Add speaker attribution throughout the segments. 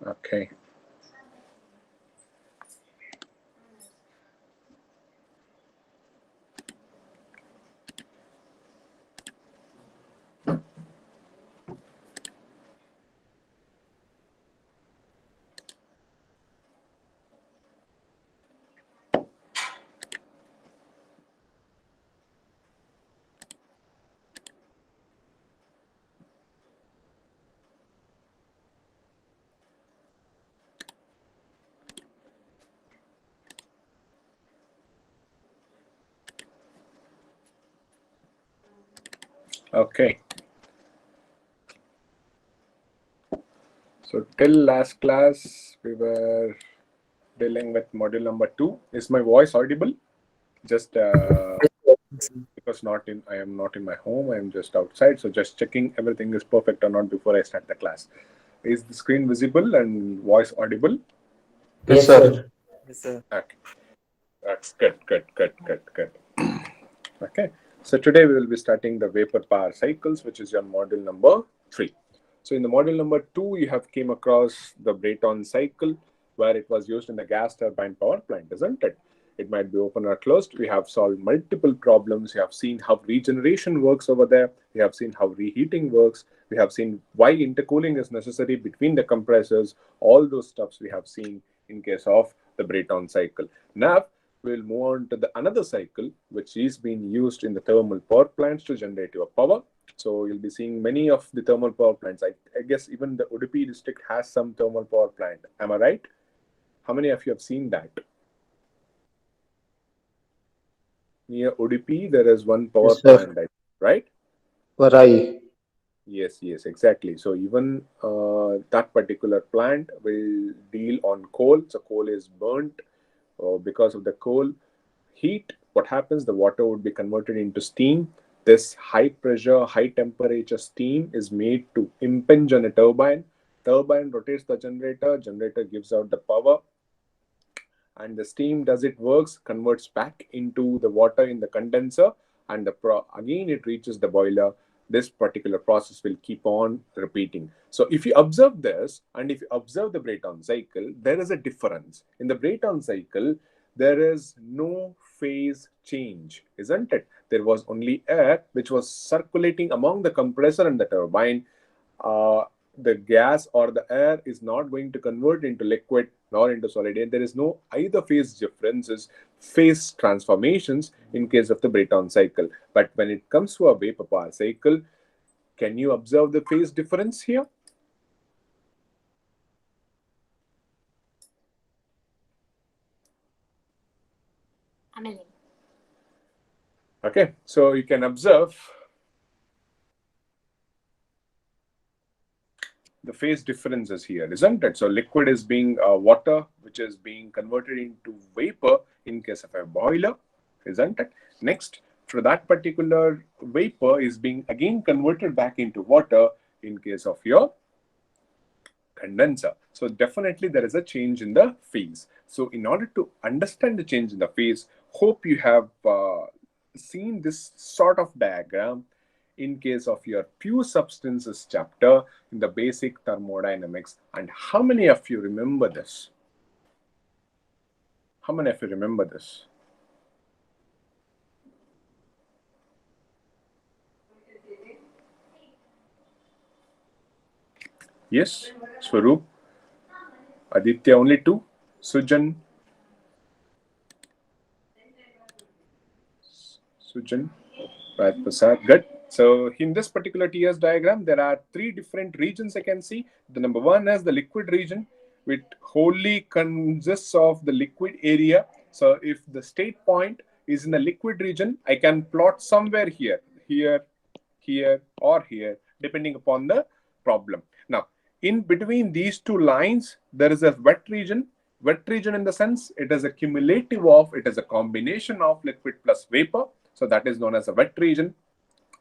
Speaker 1: Okay. Okay. So till last class, we were dealing with module number 2. Is my voice audible? Just because I am not in my home. I am just outside. So just checking everything is perfect or not before I start the class. Is the screen visible and voice audible?
Speaker 2: Yes,
Speaker 3: Yes,
Speaker 2: sir.
Speaker 3: sir.
Speaker 1: Okay. That's good, good, good, good, good. Okay. So today we will be starting the vapor power cycles, which is your module number 3. So in the module number 2, you have came across the Brayton cycle, where it was used in the gas turbine power plant, isn't it? It might be open or closed. We have solved multiple problems. We have seen how regeneration works over there. We have seen how reheating works. We have seen why intercooling is necessary between the compressors. All those stuffs we have seen in case of the Brayton cycle. Now we'll move on to the another cycle, which is being used in the thermal power plants to generate your power. So you'll be seeing many of the thermal power plants. I guess even the Udupi district has some thermal power plant. Am I right? How many of you have seen that? Near Udupi, there is one power
Speaker 2: Yes, sir.
Speaker 1: plant, right?
Speaker 2: Varai.
Speaker 1: Yes, yes, exactly. So even that particular plant will deal on coal. So coal is burnt because of the coal heat. What happens? The water would be converted into steam. This high pressure, high temperature steam is made to impinge on a turbine. Turbine rotates the generator. Generator gives out the power, and the steam does it works, converts back into the water in the condenser, and again it reaches the boiler. This particular process will keep on repeating. So if you observe this, and if you observe the Brayton cycle, there is a difference in the Brayton cycle. There is no phase change, isn't it? There was only air which was circulating among the compressor and the turbine. uh, the gas or the air is not going to convert into liquid nor into solid, and there is no either phase differences, phase transformations in case of the Brayton cycle. But when it comes to a vapor power cycle, can you observe the phase difference here? Okay, so you can observe the phase differences here, isn't it? So liquid is being water, which is being converted into vapor in case of a boiler, isn't it? Next, for that particular vapor is being again converted back into water in case of your condenser. So definitely there is a change in the phase. So in order to understand the change in the phase, hope you have seen this sort of diagram in case of your pure substances chapter in the basic thermodynamics. And how many of you remember this? How many of you remember this? Yes, Swaroop, Aditya, only two. Sujan, Sujan, right, Prasad, good. So in this particular TS diagram, there are three different regions I can see. The number one is the liquid region, which wholly consists of the liquid area. So if the state point is in the liquid region, I can plot somewhere here, here, here, or here, depending upon the problem. Now, in between these two lines, there is a wet region. Wet region in the sense it is a cumulative of, it is a combination of liquid plus vapor. So that is known as a wet region,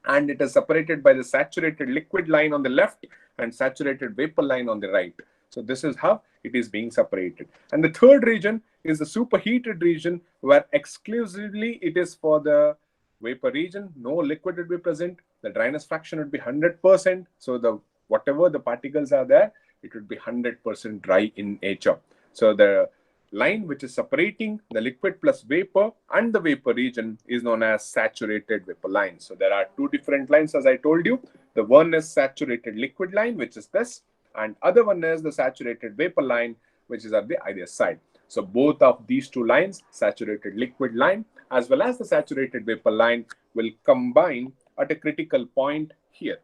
Speaker 1: and it is separated by the saturated liquid line on the left and saturated vapor line on the right. So this is how it is being separated. And the third region is the superheated region, where exclusively it is for the vapor region. No liquid would be present. The dryness fraction would be 100%. So the whatever the particles are there, it would be 100% dry in nature. So the line which is separating the liquid plus vapor and the vapor region is known as saturated vapor line. So there are two different lines, as I told you. The one is saturated liquid line, which is this, and other one is the saturated vapor line, which is at the other side. So both of these two lines, saturated liquid line as well as the saturated vapor line, will combine at a critical point here.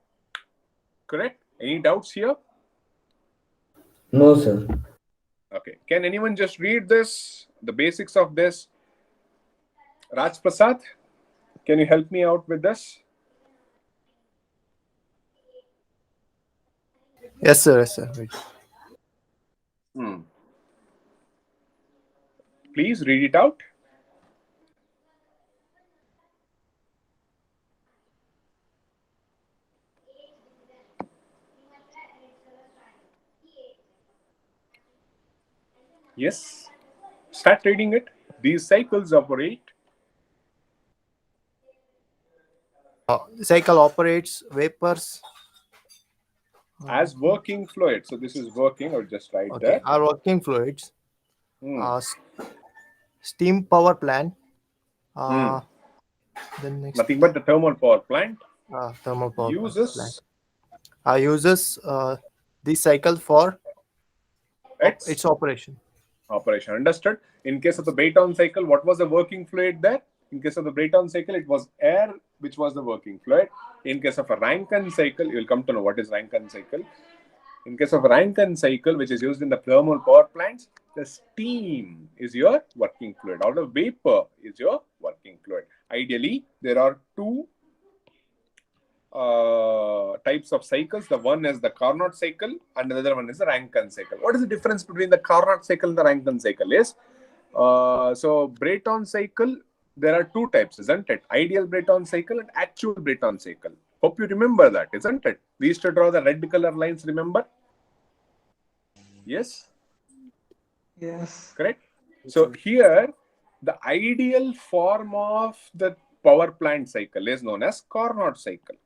Speaker 1: Correct? Any doubts here?
Speaker 2: No, sir.
Speaker 1: Okay. Can anyone just read this, the basics of this? Raj Prasad, can you help me out with this?
Speaker 3: Yes, sir. Yes, sir. Wait.
Speaker 1: Please read it out. Yes. Start reading it. These cycles operate
Speaker 3: Cycle operates vapors.
Speaker 1: as working fluid. So this is working, or just write
Speaker 3: Okay,
Speaker 1: there.
Speaker 3: are working fluids.
Speaker 1: Hmm.
Speaker 3: Steam power plant. Then next,
Speaker 1: Nothing but the thermal power plant
Speaker 3: thermal power
Speaker 1: uses
Speaker 3: plant. Uses this cycle for its operation.
Speaker 1: operation. Understood? In case of the Brayton cycle, what was the working fluid there? In case of the Brayton cycle, it was air, which was the working fluid. In case of a Rankine cycle, you will come to know what is Rankine cycle. In case of a Rankine cycle, which is used in the thermal power plants, the steam is your working fluid, or the vapor is your working fluid. Ideally, there are two types of cycles. The one is the Carnot cycle, and the other one is the Rankine cycle. What is the difference between the Carnot cycle and the Rankine cycle? Is so Brayton cycle, there are two types, isn't it? Ideal Brayton cycle and actual Brayton cycle. Hope you remember that, isn't it? We used to draw the red color lines, remember? Yes?
Speaker 4: Yes.
Speaker 1: Correct? So here, the ideal form of the power plant cycle is known as Carnot cycle,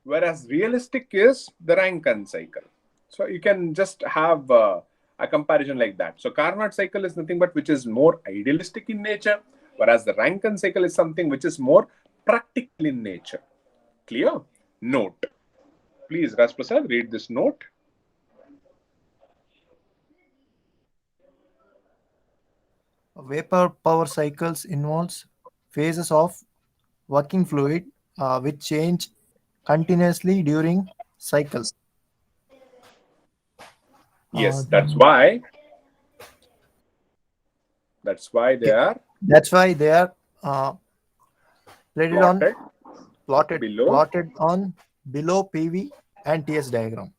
Speaker 1: whereas realistic is the Rankine cycle. So you can just have a comparison like that. So Carnot cycle is nothing but which is more idealistic in nature, whereas the Rankine cycle is something which is more practical in nature. Clear? Note. Please, Raj Prasad, read this note.
Speaker 3: Vapor power cycles involves phases of working fluid which change continuously during cycle.
Speaker 1: Yes, that's why they are
Speaker 3: plotted on below PV and TS diagram.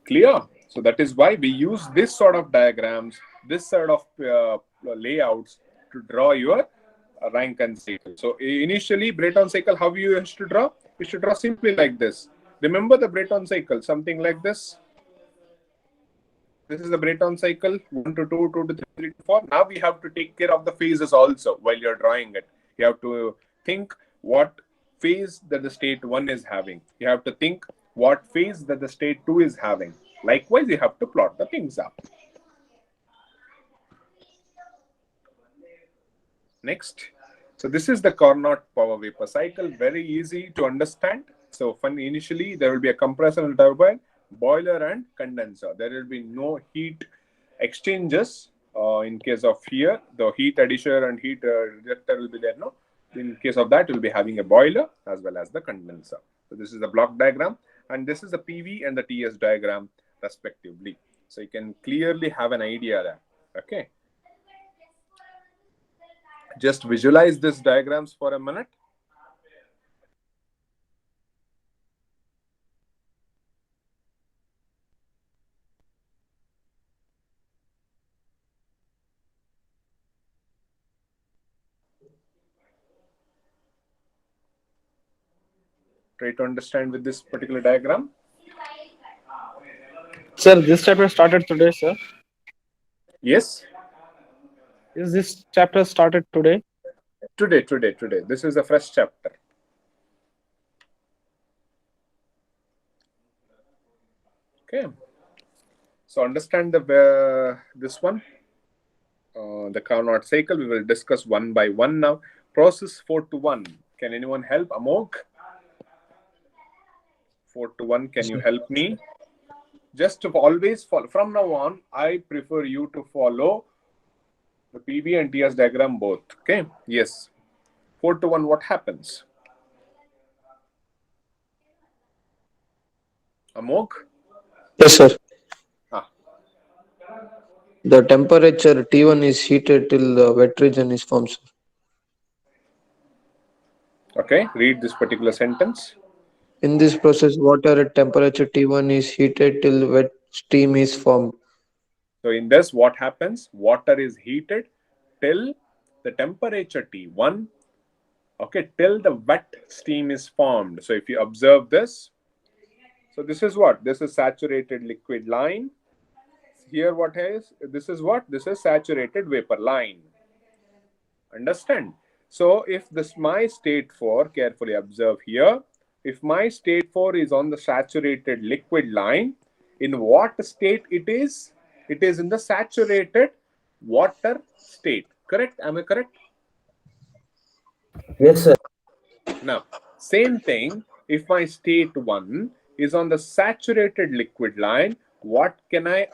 Speaker 1: Clear? So that is why we use this sort of diagrams, this sort of layouts to draw your Rankine cycle. So initially, Brayton cycle, how you used to draw? You should draw simply like this. Remember the Brayton cycle, something like this. This is the Brayton cycle, 1 to 2, 2 to 3, 3 to 4. Now we have to take care of the phases also while you're drawing it. You have to think what phase that the state 1 is having. You have to think what phase that the state 2 is having. Likewise, you have to plot the things up. Next. So this is the Carnot power vapor cycle. Very easy to understand. So initially, there will be a compressor and turbine, boiler and condenser. There will be no heat exchanges. In case of here, the heat addition and heat rejector will be there. No, in case of that, we'll be having a boiler as well as the condenser. So this is the block diagram, and this is the PV and the TS diagram respectively. So you can clearly have an idea there. Okay. Just visualize these diagrams for a minute. Try to understand with this particular diagram.
Speaker 4: Sir, this chapter started today, sir.
Speaker 1: Yes.
Speaker 4: Is this chapter started today?
Speaker 1: Today. This is a fresh chapter. Okay. So understand the this one, the Carnot cycle. We will discuss one by one now. Process 4-to-1. Can anyone help? Amog? 4-to-1. Can you help me? Just to always follow. From now on, I prefer you to follow the PV and TS diagram both. Okay. Yes. 4-to-1. What happens? Amog?
Speaker 5: Yes, sir.
Speaker 1: Ah.
Speaker 5: The temperature T1 is heated till the wet region is formed, sir.
Speaker 1: Okay. Read this particular sentence.
Speaker 5: In this process, water at temperature T1 is heated till wet steam is formed.
Speaker 1: So in this, what happens? Water is heated till the temperature T1. Okay, till the wet steam is formed. So if you observe this, so this is what? This is saturated liquid line. Here what is? This is what? This is saturated vapor line. Understand? So if this my state 4, carefully observe here. If my state 4 is on the saturated liquid line, in what state it is? It is in the saturated water state. Correct? Am I correct?
Speaker 2: Yes, sir.
Speaker 1: Now, same thing, if my state 1 is on the saturated liquid line, what can I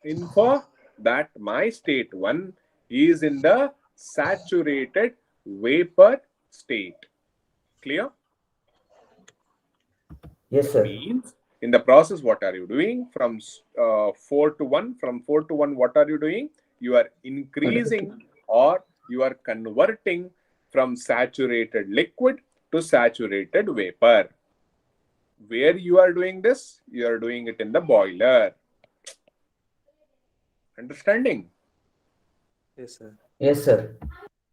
Speaker 1: infer? That my state 1 is in the saturated vapor state. Clear?
Speaker 2: Yes, sir.
Speaker 1: Means in the process, what are you doing? From 4-to-1, from 4-to-1, what are you doing? You are increasing or you are converting from saturated liquid to saturated vapor. Where you are doing this? You are doing it in the boiler. Understanding?
Speaker 5: Yes, sir.
Speaker 2: Yes, sir.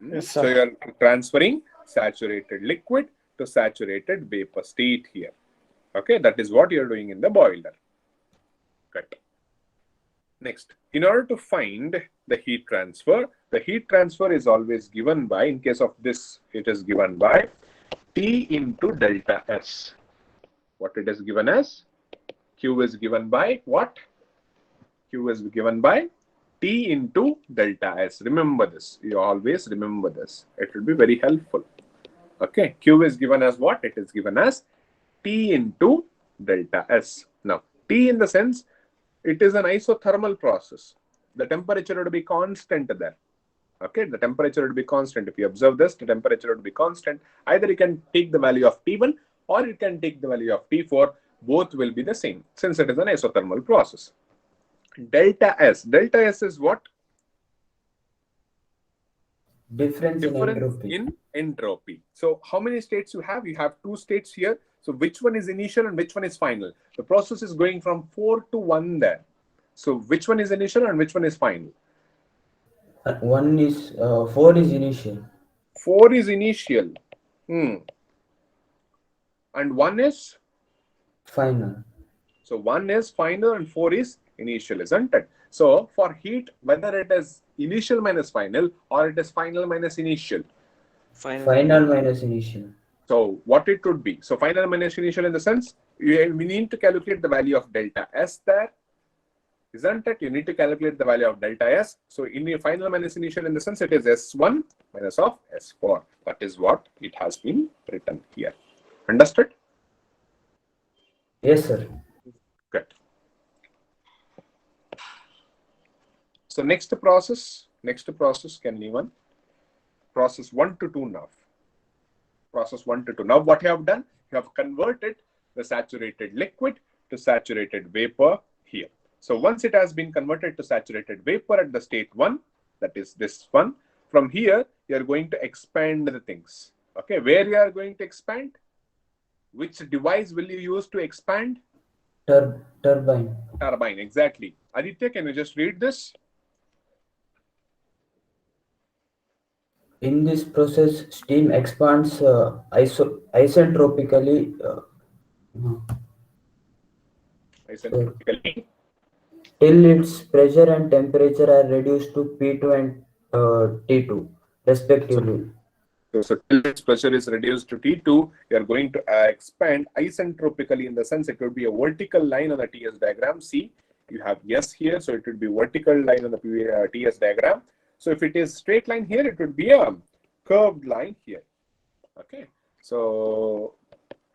Speaker 4: Yes,
Speaker 1: So
Speaker 4: sir.
Speaker 1: you are transferring saturated liquid to saturated vapor state here. Okay, that is what you are doing in the boiler. Good. Next, in order to find the heat transfer is always given by, in case of this, it is given by T into delta S. What it is given as? Q is given by what? Q is given by T into delta S. Remember this. You always remember this. It will be very helpful. Okay. Q is given as what? It is given as T into delta S. Now, T in the sense, it is an isothermal process. The temperature would be constant there. Okay, the temperature would be constant. If you observe this, the temperature would be constant. Either you can take the value of T1 or you can take the value of T4. Both will be the same since it is an isothermal process. Delta S. Delta S is what?
Speaker 2: Difference in
Speaker 1: Difference
Speaker 2: entropy.
Speaker 1: in entropy. So how many states you have? You have 2 states here. So which one is initial and which one is final? The process is going from 4-to-1 there. So which one is initial and which one is final?
Speaker 2: 1 is 4 is initial.
Speaker 1: 4 is initial. And 1 is?
Speaker 2: Final.
Speaker 1: So 1 is final and 4 is initial, isn't it? So for heat, whether it is initial minus final or it is final minus initial.
Speaker 2: Final minus initial.
Speaker 1: So what it would be? So final minus initial in the sense, we need to calculate the value of delta S there. Isn't it? You need to calculate the value of delta S. So in your final minus initial in the sense, it is S1 minus of S4. That is what it has been written here. Understood?
Speaker 2: Yes, sir.
Speaker 1: Good. So next process, can anyone? Process 1-to-2 now. Process 1-to-2. Now what you have done? You have converted the saturated liquid to saturated vapor here. So once it has been converted to saturated vapor at the state 1, that is this one, from here you are going to expand the things. Okay, where you are going to expand? Which device will you use to expand?
Speaker 2: Turbine.
Speaker 1: Turbine, exactly. Aditya, can you just read this?
Speaker 2: In this process, steam expands isentropically.
Speaker 1: Isentrophically.
Speaker 2: Till its pressure and temperature are reduced to P2 and T2 respectively.
Speaker 1: So till its pressure is reduced to T2, you are going to expand isentropically in the sense it would be a vertical line on the TS diagram. See, you have S here, so it would be vertical line on the TS diagram. So if it is straight line here, it would be a curved line here. Okay, so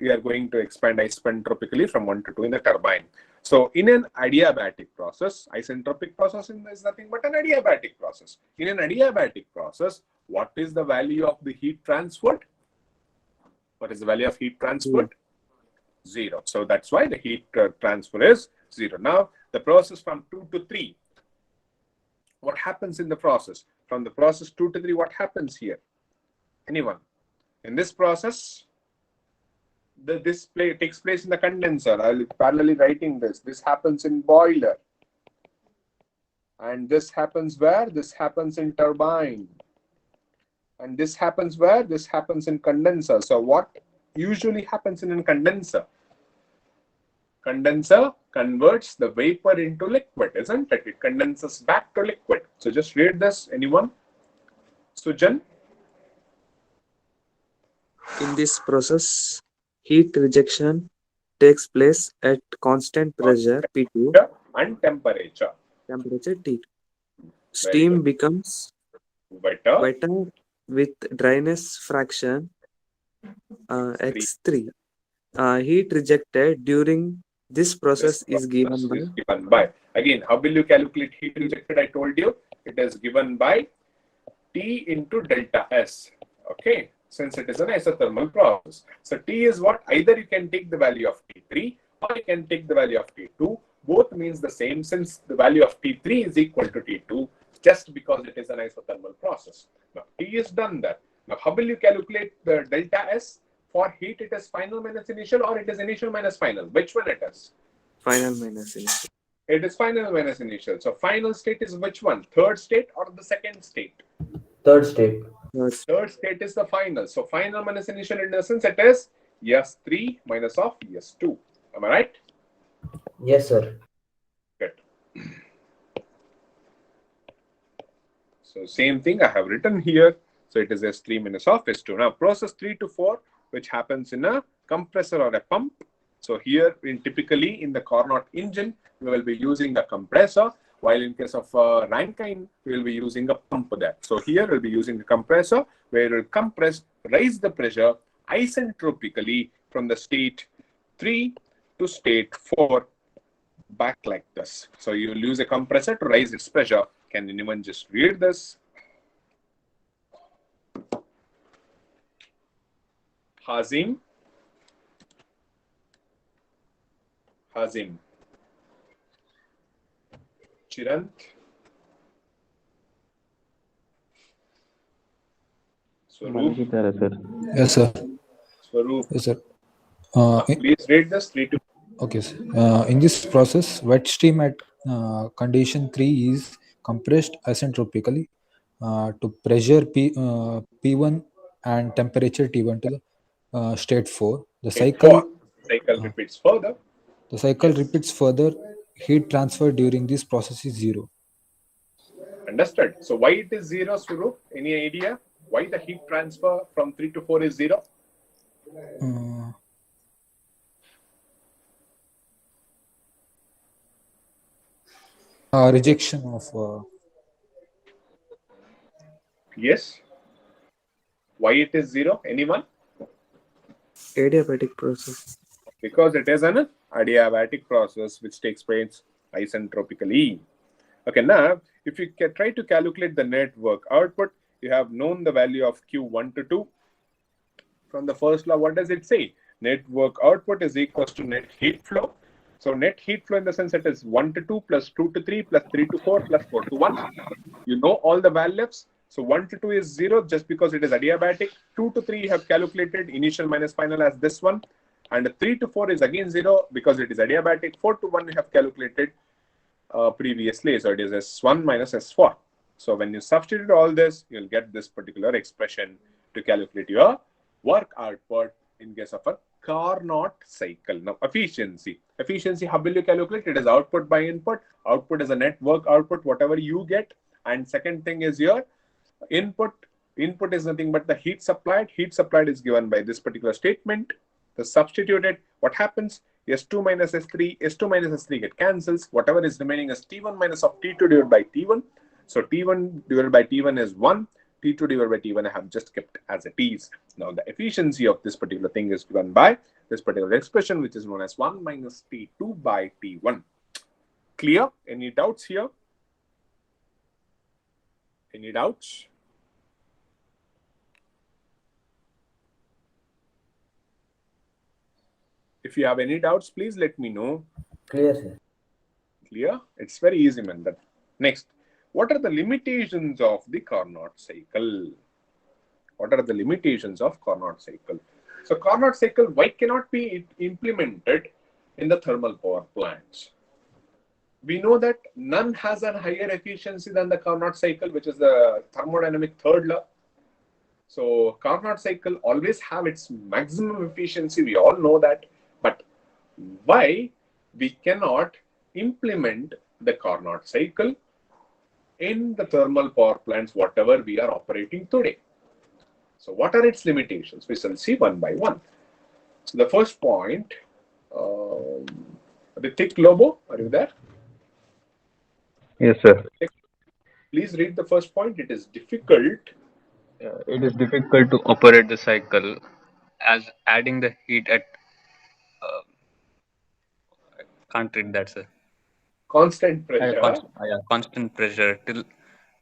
Speaker 1: we are going to expand isentropically from 1 to 2 in the turbine. So in an adiabatic process, isentropic process is nothing but an adiabatic process. In an adiabatic process, what is the value of the heat transferred? What is the value of heat transferred? 0. So that's why the heat transfer is 0. Now, the process from 2 to 3. What happens in the process? From the process 2 to 3, what happens here? Anyone? In this process, this takes place in the condenser. I'll be parallelly writing this. This happens in boiler. And this happens where? This happens in turbine. And this happens where? This happens in condenser. So what usually happens in a condenser? Condenser converts the vapor into liquid, isn't it? It condenses back to liquid. So just read this. Anyone? Sujan?
Speaker 6: In this process, heat rejection takes place at constant pressure P2
Speaker 1: and temperature
Speaker 6: T2. Steam becomes wetter with dryness fraction X3. Heat rejected during this process is given
Speaker 1: by. Again, how will you calculate heat rejected? I told you it is given by T into delta S. Okay, since it is an isothermal process. So T is what? Either you can take the value of T3 or you can take the value of T2. Both means the same, since the value of T3 is equal to T2 just because it is an isothermal process. Now T is done that. Now how will you calculate the delta S? For heat, it is final minus initial, or it is initial minus final. Which one it is?
Speaker 6: final minus initial.
Speaker 1: It is final minus initial. So final state is which one? Third state or the second state?
Speaker 2: Third state.
Speaker 1: Third state is the final. So final minus initial, in essence, it is S3 minus of S2. Am I right?
Speaker 2: Yes, sir.
Speaker 1: Good. So same thing I have written here. So it is S3 minus of S2. Now process 3 to 4, which happens in a compressor or a pump. So here, typically in the Carnot engine, we will be using a compressor, while in case of Rankine, we will be using a pump there. So here we'll be using a compressor, where it will compress, raise the pressure isentropically from the state 3 to state 4, back like this. So you will use a compressor to raise its pressure. Can anyone just read this? Hazim. Chirant. Swaroop.
Speaker 7: Yes, sir.
Speaker 1: Swaroop.
Speaker 7: Yes, sir.
Speaker 1: Please read this 3 to.
Speaker 7: Okay, sir. In this process, wet steam at condition 3 is compressed isentropically to pressure P1 and temperature T1 to the state 4. The cycle
Speaker 1: Repeats further.
Speaker 7: The cycle repeats further. Heat transfer during this process is 0.
Speaker 1: Understood. So why it is 0, Swaroop? Any idea? Why the heat transfer from 3 to 4 is 0?
Speaker 7: Rejection of
Speaker 1: Yes. Why it is 0? Anyone?
Speaker 6: Adiabatic process.
Speaker 1: Because it is an adiabatic process which takes place isentropically. Okay, now if you try to calculate the net work output, you have known the value of Q1 to 2. From the first law, what does it say? Net work output is equals to net heat flow. So net heat flow in the sense it is 1 to 2 plus 2 to 3 plus 3 to 4 plus 4 to 1. You know all the values. So 1 to 2 is 0 just because it is adiabatic. 2 to 3 you have calculated initial minus final as this one. And 3 to 4 is again 0 because it is adiabatic. 4 to 1 you have calculated previously. So it is S1 minus S4. So when you substitute all this, you'll get this particular expression to calculate your work output in case of a Carnot cycle. Now efficiency. Efficiency, how will you calculate? It is output by input. Output is a net work output, whatever you get. And second thing is your input. Input is nothing but the heat supplied. Heat supplied is given by this particular statement. The substituted, what happens? S2 minus S3, S2 minus S3 get cancels. Whatever is remaining is T1 minus of T2 divided by T1. So T1 divided by T1 is 1. T2 divided by T1 I have just kept as it is. Now the efficiency of this particular thing is given by this particular expression, which is known as 1 minus T2 by T1. Clear? Any doubts here? Any doubts? If you have any doubts, please let me know.
Speaker 2: Clear, sir.
Speaker 1: Clear? It's very easy, man. Next, what are the limitations of the Carnot cycle? What are the limitations of Carnot cycle? So Carnot cycle, why cannot be implemented in the thermal power plants? We know that none has a higher efficiency than the Carnot cycle, which is the thermodynamic third law. So Carnot cycle always have its maximum efficiency. We all know that. But why we cannot implement the Carnot cycle in the thermal power plants, whatever we are operating today? So what are its limitations? We shall see one by one. So the first point, Ritik Lobo, are you there?
Speaker 8: Yes, sir.
Speaker 1: Please read the first point. It is difficult.
Speaker 8: It is difficult to operate the cycle as adding the heat at can't read that, sir.
Speaker 1: Constant pressure
Speaker 8: Constant pressure till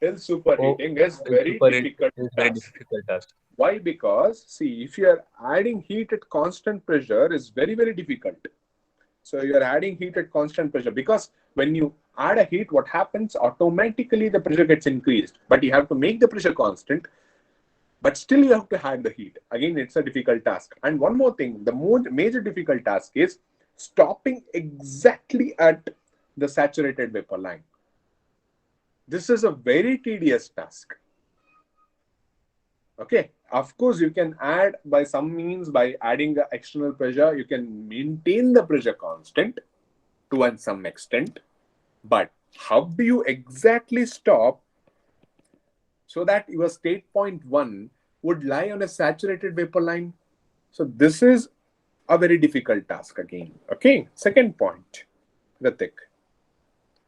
Speaker 1: superheating is very difficult.
Speaker 8: Very difficult task.
Speaker 1: Why? Because see, if you are adding heat at constant pressure, is very, very difficult. So you are adding heat at constant pressure, because when you add a heat, what happens? Automatically the pressure gets increased, but you have to make the pressure constant, but still you have to add the heat. Again, it's a difficult task. And one more thing, the major difficult task is stopping exactly at the saturated vapor line. This is a very tedious task. Okay, of course you can add by some means, by adding the external pressure, you can maintain the pressure constant to some extent, but how do you exactly stop so that your state point 1 would lie on a saturated vapor line? So this is a very difficult task again. Okay, second point, Ritik.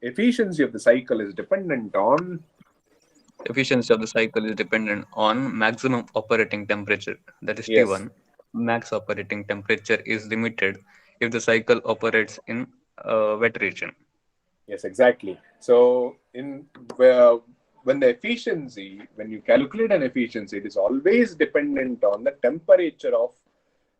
Speaker 1: Efficiency of the cycle is dependent on
Speaker 8: maximum operating temperature, that is
Speaker 1: Yes.
Speaker 8: T1. Max operating temperature is limited if the cycle operates in a wet region.
Speaker 1: Yes, exactly. So when the efficiency, when you calculate an efficiency, it is always dependent on the temperature of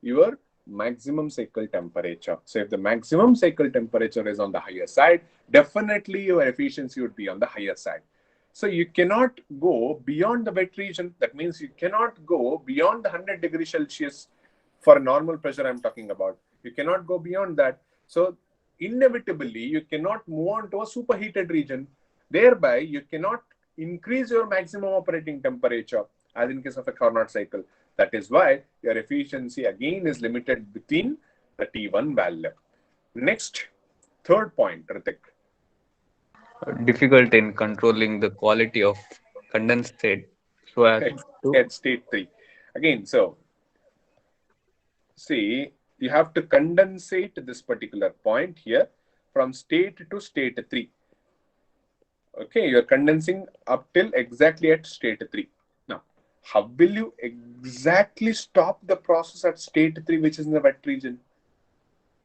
Speaker 1: your maximum cycle temperature. So if the maximum cycle temperature is on the higher side, definitely your efficiency would be on the higher side. So you cannot go beyond the wet region. That means you cannot go beyond the 100 degrees Celsius for a normal pressure I'm talking about. You cannot go beyond that. So inevitably, you cannot move on to a superheated region. Thereby, you cannot increase your maximum operating temperature as in case of a Carnot cycle. That is why your efficiency again is limited within the T1 value. Next, third point, Ritik.
Speaker 8: Difficult in controlling the quality of condensate so as to
Speaker 1: At state 3. Again, so see, you have to condensate this particular point here from state to state 3. Okay, you're condensing up till exactly at state 3. Now, how will you exactly stop the process at state 3, which is in the wet region?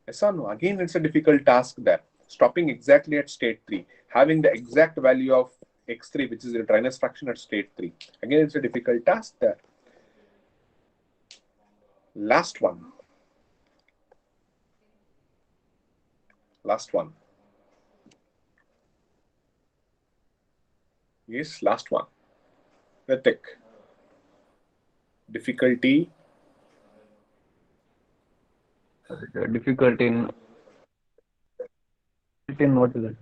Speaker 1: Yes or no? Again, it's a difficult task there. Stopping exactly at state 3, having the exact value of x3, which is the dryness fraction at state 3. Again, it's a difficult task there. Last one. Yes, last one. Ritik. Difficulty.
Speaker 8: difficult in what is it?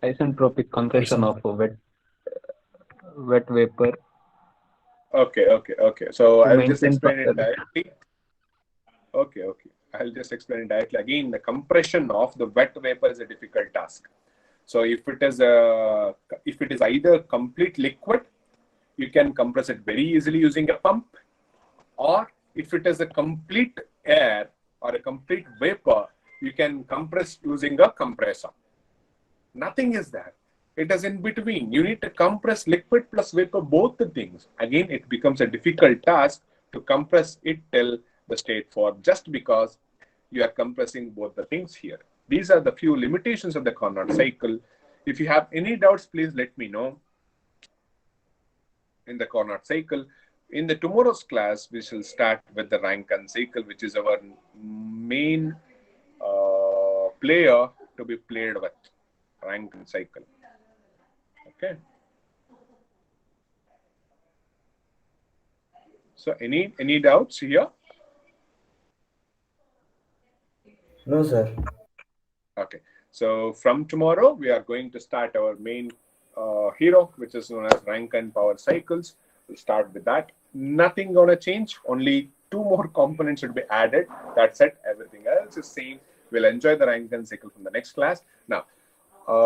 Speaker 8: Isentropic compression of wet vapor.
Speaker 1: Okay. So
Speaker 8: To
Speaker 1: I'll just
Speaker 8: maintain
Speaker 1: explain it
Speaker 8: pressure.
Speaker 1: directly. Okay. I'll just explain it directly. Again, the compression of the wet vapor is a difficult task. So if it is either complete liquid, you can compress it very easily using a pump, or if it is a complete air or a complete vapor you can compress using a compressor. Nothing is there. It is in between. You need to compress liquid plus vapor, both the things. Again, it becomes a difficult task to compress it till the state form just because you are compressing both the things here. These are the few limitations of the Carnot cycle. If you have any doubts, please let me know in the Carnot cycle. In the tomorrow's class, we shall start with the Rankine cycle, which is our main player to be played with. Rankine cycle. Okay. So any doubts here?
Speaker 2: No, sir.
Speaker 1: Okay. So from tomorrow, we are going to start our main hero, which is known as Rankine power cycles. We'll start with that. Nothing gonna change. Only 2 more components should be added. That's it. Everything else is same. We'll enjoy the Rankine cycle from the next class. Now,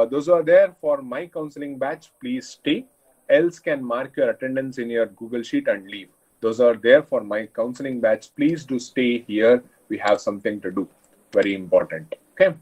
Speaker 1: those who are there for my counseling batch, please stay. Else can mark your attendance in your Google Sheet and leave. Those are there for my counseling batch. Please do stay here. We have something to do. Very important. Okay.